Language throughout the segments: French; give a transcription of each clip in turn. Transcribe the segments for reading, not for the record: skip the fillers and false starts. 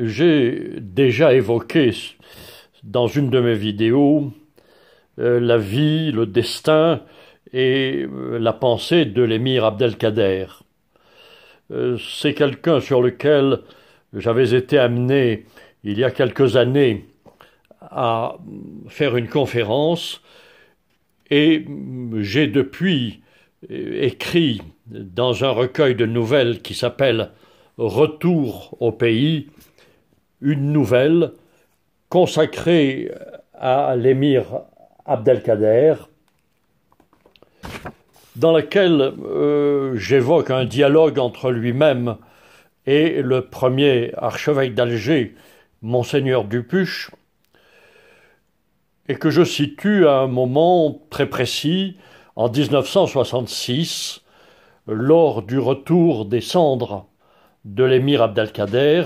J'ai déjà évoqué dans une de mes vidéos la vie, le destin et la pensée de l'émir Abdelkader. C'est quelqu'un sur lequel j'avais été amené il y a quelques années à faire une conférence et j'ai depuis écrit dans un recueil de nouvelles qui s'appelle Retour au pays, une nouvelle consacrée à l'émir Abdelkader, dans laquelle j'évoque un dialogue entre lui-même et le premier archevêque d'Alger, Monseigneur Dupuche, et que je situe à un moment très précis, en 1966, lors du retour des cendres de l'émir Abdelkader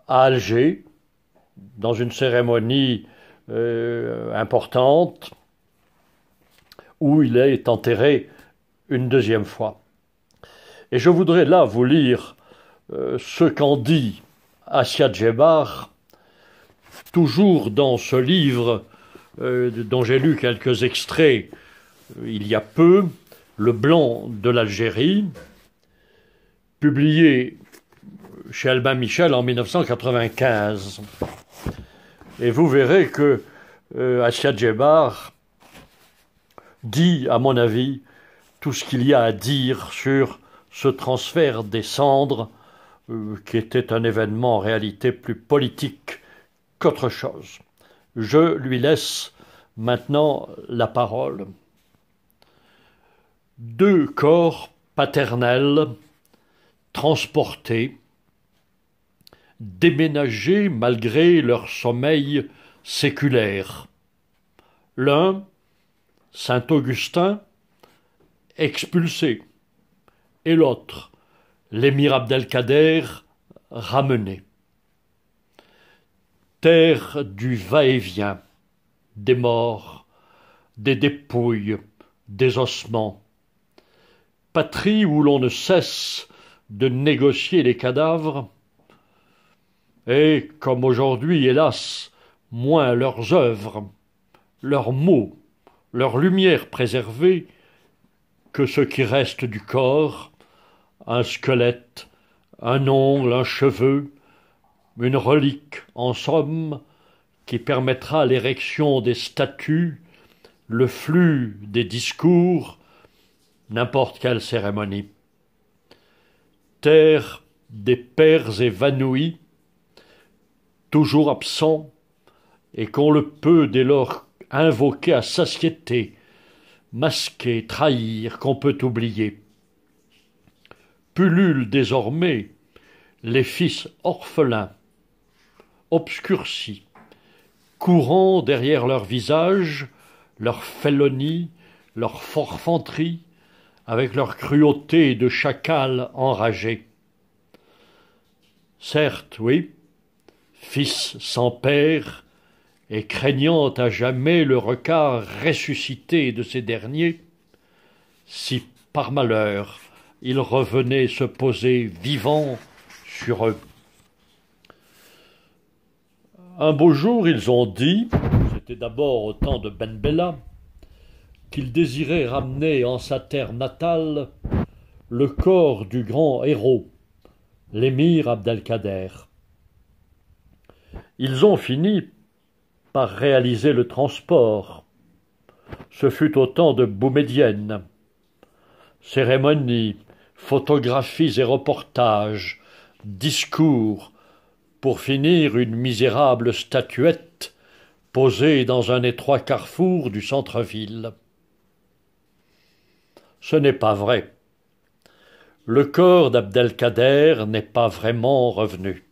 à Alger, dans une cérémonie importante, où il est enterré une deuxième fois. Et je voudrais là vous lire ce qu'en dit Assia Djebar, toujours dans ce livre dont j'ai lu quelques extraits il y a peu, Le Blanc de l'Algérie, publié chez Albin Michel en 1995. Et vous verrez que Assia Djebar dit, à mon avis, tout ce qu'il y a à dire sur ce transfert des cendres, qui était un événement en réalité plus politique qu'autre chose. Je lui laisse maintenant la parole. Deux corps paternels transportés, déménagés malgré leur sommeil séculaire. L'un, Saint-Augustin, expulsé, et l'autre, l'émir Abdelkader, ramené. Terre du va-et-vient, des morts, des dépouilles, des ossements. Patrie où l'on ne cesse de négocier les cadavres, et, comme aujourd'hui, hélas, moins leurs œuvres, leurs mots, leur lumière préservée, que ce qui reste du corps, un squelette, un ongle, un cheveu, une relique, en somme, qui permettra l'érection des statues, le flux des discours, n'importe quelle cérémonie. Terre des pères évanouis, toujours absents, et qu'on le peut dès lors invoquer à satiété, masquer, trahir, qu'on peut oublier. Pullulent désormais les fils orphelins, obscurcis, courant derrière leur visage, leur félonie, leur forfanterie, avec leur cruauté de chacal enragé. Certes, oui, fils sans père, et craignant à jamais le regard ressuscité de ces derniers, si par malheur il revenait se poser vivant sur eux. Un beau jour, ils ont dit, c'était d'abord au temps de Ben Bella, qu'ils désiraient ramener en sa terre natale le corps du grand héros, l'émir Abdelkader. Ils ont fini par réaliser le transport. Ce fut au temps de Boumedienne. Cérémonies, photographies et reportages, discours, pour finir une misérable statuette posée dans un étroit carrefour du centre-ville. Ce n'est pas vrai. Le corps d'Abdelkader n'est pas vraiment revenu.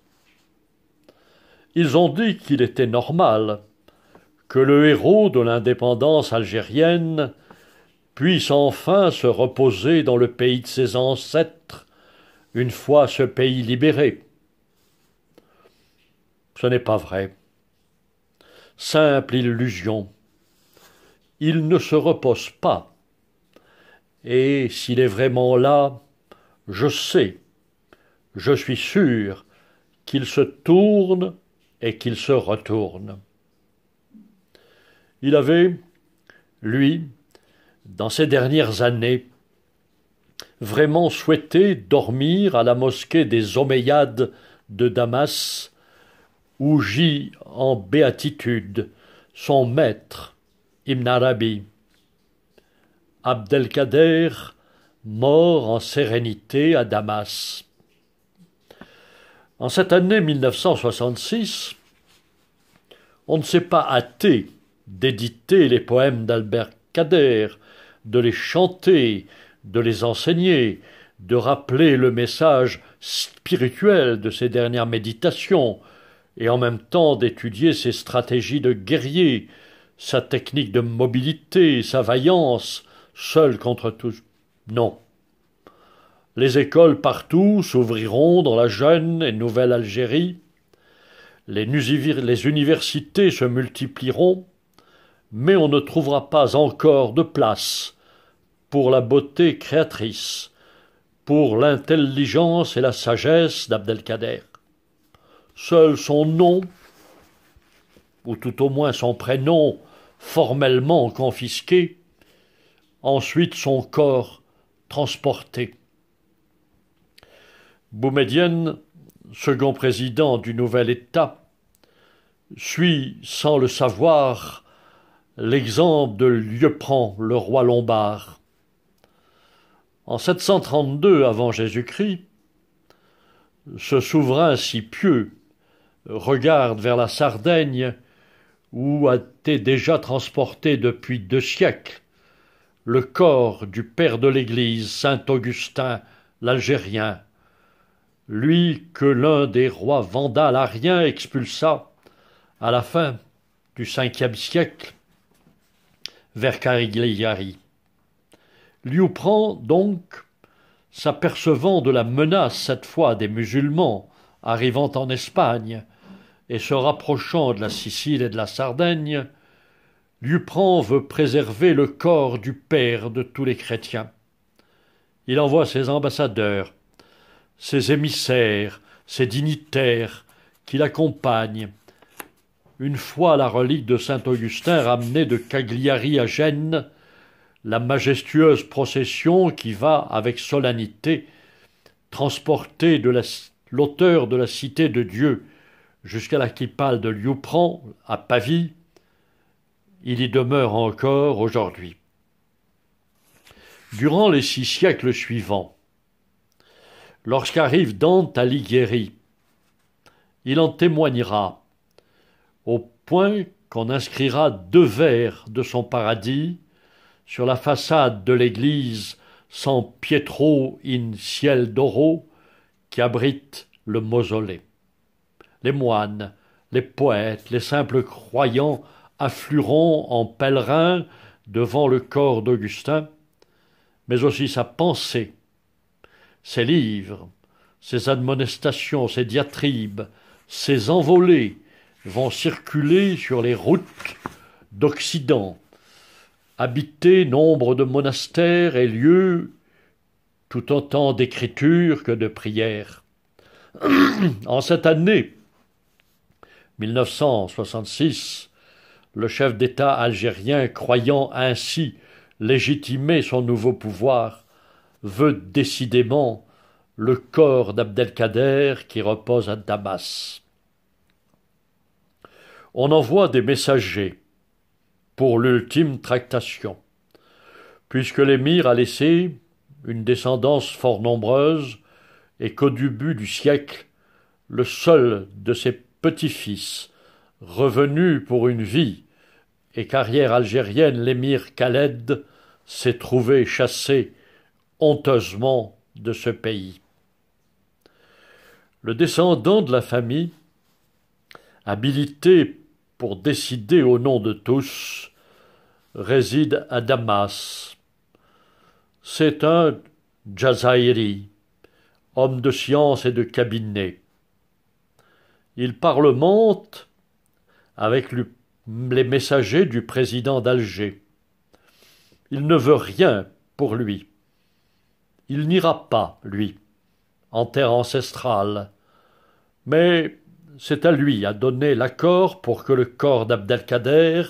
Ils ont dit qu'il était normal que le héros de l'indépendance algérienne puisse enfin se reposer dans le pays de ses ancêtres, une fois ce pays libéré. Ce n'est pas vrai. Simple illusion. Il ne se repose pas. Et s'il est vraiment là, je sais, je suis sûr qu'il se tourne et qu'il se retourne. Il avait, lui, dans ces dernières années, vraiment souhaité dormir à la mosquée des Omeyyades de Damas, où gît en béatitude son maître, Ibn Arabi. Abdelkader, mort en sérénité à Damas. En cette année 1966, on ne s'est pas hâté d'éditer les poèmes d'Albert Kader, de les chanter, de les enseigner, de rappeler le message spirituel de ses dernières méditations, et en même temps d'étudier ses stratégies de guerrier, sa technique de mobilité, sa vaillance, seul contre tous. Non. Les écoles partout s'ouvriront dans la jeune et nouvelle Algérie, les universités se multiplieront, mais on ne trouvera pas encore de place pour la beauté créatrice, pour l'intelligence et la sagesse d'Abdelkader. Seul son nom, ou tout au moins son prénom, formellement confisqué, ensuite son corps transporté. Boumedienne, second président du nouvel État, suit, sans le savoir, l'exemple de Liutprand, le roi lombard. En 732 avant Jésus-Christ, ce souverain si pieux regarde vers la Sardaigne, où a été déjà transporté depuis 2 siècles le corps du père de l'Église, saint Augustin l'Algérien, lui que l'un des rois vandales ariens expulsa à la fin du Ve siècle vers Cagliari. Liutprand, donc, s'apercevant de la menace cette fois des musulmans arrivant en Espagne et se rapprochant de la Sicile et de la Sardaigne, Liutprand veut préserver le corps du père de tous les chrétiens. Il envoie ses ambassadeurs, ses émissaires, ses dignitaires qui l'accompagnent. Une fois la relique de saint Augustin ramenée de Cagliari à Gênes, la majestueuse procession qui va, avec solennité, transporter l'auteur de la cité de Dieu jusqu'à la Capitale de Liutprand, à Pavie, il y demeure encore aujourd'hui. Durant les 6 siècles suivants, lorsqu'arrive Dante Alighieri, il en témoignera, au point qu'on inscrira 2 vers de son paradis sur la façade de l'église San Pietro in Ciel d'Oro qui abrite le mausolée. Les moines, les poètes, les simples croyants afflueront en pèlerins devant le corps d'Augustin, mais aussi sa pensée, ses livres, ses admonestations, ses diatribes, ses envolées vont circuler sur les routes d'Occident, habiter nombre de monastères et lieux, tout autant d'écriture que de prière. En cette année 1966, le chef d'État algérien, croyant ainsi légitimer son nouveau pouvoir, veut décidément le corps d'Abdelkader qui repose à Damas. On envoie des messagers pour l'ultime tractation, puisque l'émir a laissé une descendance fort nombreuse et qu'au début du siècle, le seul de ses petits-fils, revenu pour une vie et carrière algérienne, l'émir Khaled, s'est trouvé chassé honteusement de ce pays. Le descendant de la famille, habilité pour décider au nom de tous, réside à Damas. C'est un Jazairi, homme de science et de cabinet. Il parlemente avec les messagers du président d'Alger. Il ne veut rien pour lui. Il n'ira pas, lui, en terre ancestrale, Mais c'est à lui à donner l'accord pour que le corps d'Abdelkader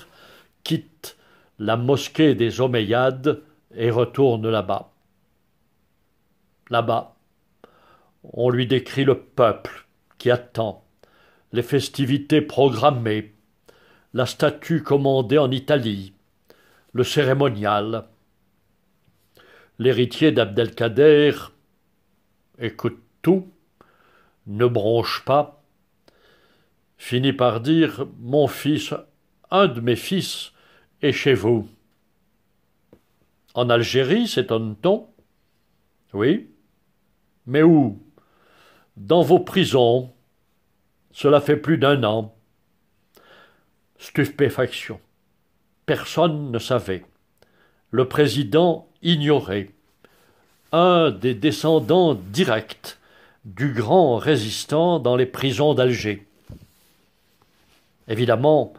quitte la mosquée des Omeyyades et retourne là-bas. Là-bas, on lui décrit le peuple qui attend, les festivités programmées, la statue commandée en Italie, le cérémonial. L'héritier d'Abdelkader écoute tout, ne bronche pas, finit par dire « Mon fils, un de mes fils, est chez vous. » En Algérie, s'étonne-t-on? Oui. Mais où? Dans vos prisons. Cela fait plus d'un an. Stupéfaction. Personne ne savait. Le président ignorait. Un des descendants directs du grand résistant dans les prisons d'Alger. Évidemment,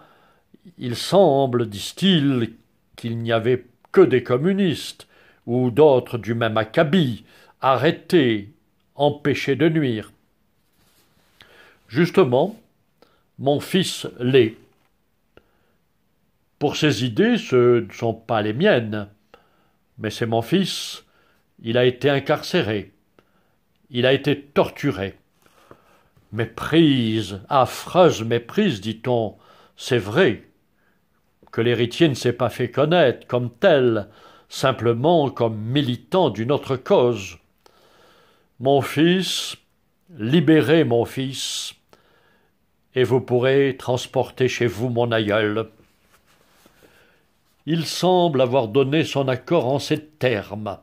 il semble, disent-ils, qu'il n'y avait que des communistes ou d'autres du même acabit, arrêtés, empêchés de nuire. Justement, mon fils l'est. Pour ses idées, ce ne sont pas les miennes, mais c'est mon fils. Il a été incarcéré. Il a été torturé. Méprise, affreuse méprise, dit-on. C'est vrai que l'héritier ne s'est pas fait connaître comme tel, simplement comme militant d'une autre cause. Mon fils, libérez mon fils, et vous pourrez transporter chez vous mon aïeul. Il semble avoir donné son accord en ces termes.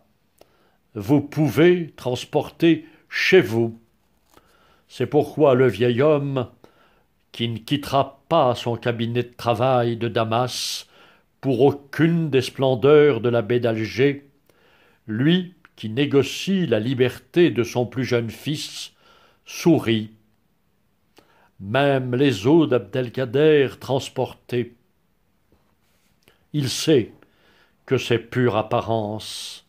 Vous pouvez transporter chez vous. C'est pourquoi le vieil homme, qui ne quittera pas son cabinet de travail de Damas pour aucune des splendeurs de la baie d'Alger, lui qui négocie la liberté de son plus jeune fils, sourit. Même les os d'Abdelkader transportés. Il sait que c'est pure apparence.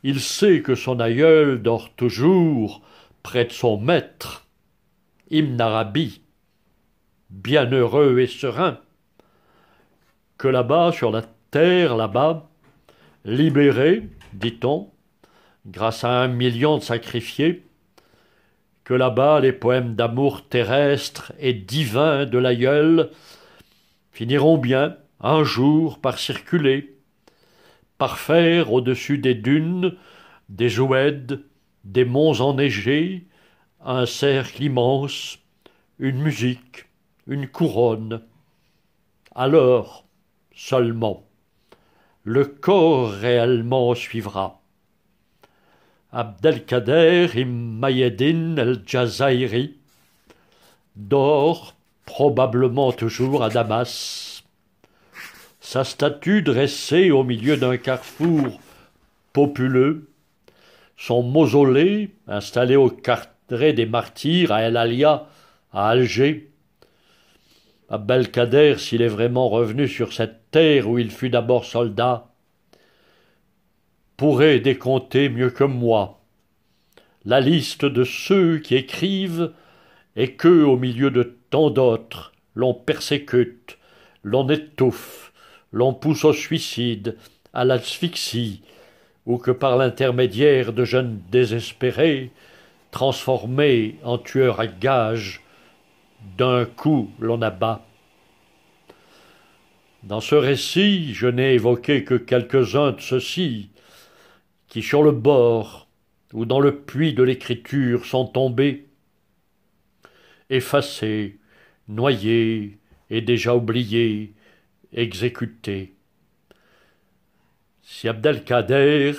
Il sait que son aïeul dort toujours près de son maître, Ibn Arabi, bienheureux et serein, que là-bas, sur la terre, là-bas, libéré, dit-on, grâce à 1 million de sacrifiés, que là-bas les poèmes d'amour terrestre et divin de l'aïeul finiront bien, un jour, par circuler, par faire au-dessus des dunes, des oueds, des monts enneigés, un cercle immense, une musique, une couronne. Alors, seulement, le corps réellement suivra. Abdelkader Ibn Mahyedine el-Jazairi dort, probablement toujours à Damas. Sa statue dressée au milieu d'un carrefour populeux, son mausolée installé au carré des Martyrs à El Alia, à Alger. Abdelkader, s'il est vraiment revenu sur cette terre où il fut d'abord soldat, pourrait décompter mieux que moi la liste de ceux qui écrivent et que, au milieu de tant d'autres, l'on persécute, l'on étouffe, l'on pousse au suicide, à l'asphyxie, ou que par l'intermédiaire de jeunes désespérés, transformés en tueurs à gages, d'un coup l'on abat. Dans ce récit, je n'ai évoqué que quelques-uns de ceux-ci, qui sur le bord ou dans le puits de l'écriture sont tombés, effacés, noyés et déjà oubliés, exécutés. Si Abdelkader,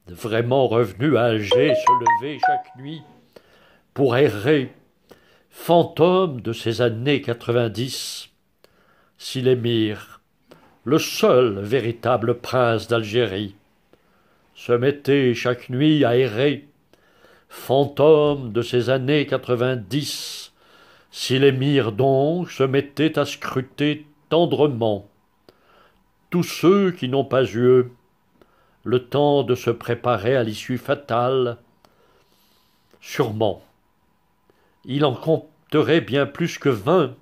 vraiment revenu à Alger, se levait chaque nuit pour errer, fantôme de ces années 90, si l'émir, le seul véritable prince d'Algérie, se mettait chaque nuit à errer, fantôme de ces années 90, si l'émir donc se mettait à scruter tendrement tous ceux qui n'ont pas eu le temps de se préparer à l'issue fatale, sûrement il en compterait bien plus que 20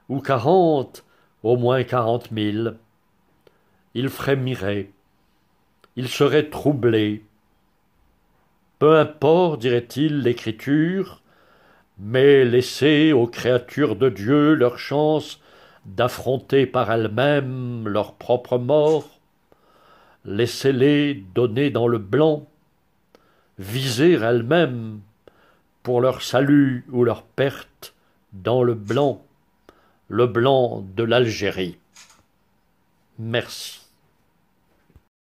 ou 40, au moins 40 000. Il frémirait, il serait troublé. Peu importe, dirait-il, l'écriture, mais laissez aux créatures de Dieu leur chance d'affronter par elles-mêmes leur propre mort. Laissez-les donner dans le blanc, viser elles-mêmes pour leur salut ou leur perte dans le blanc de l'Algérie. Merci.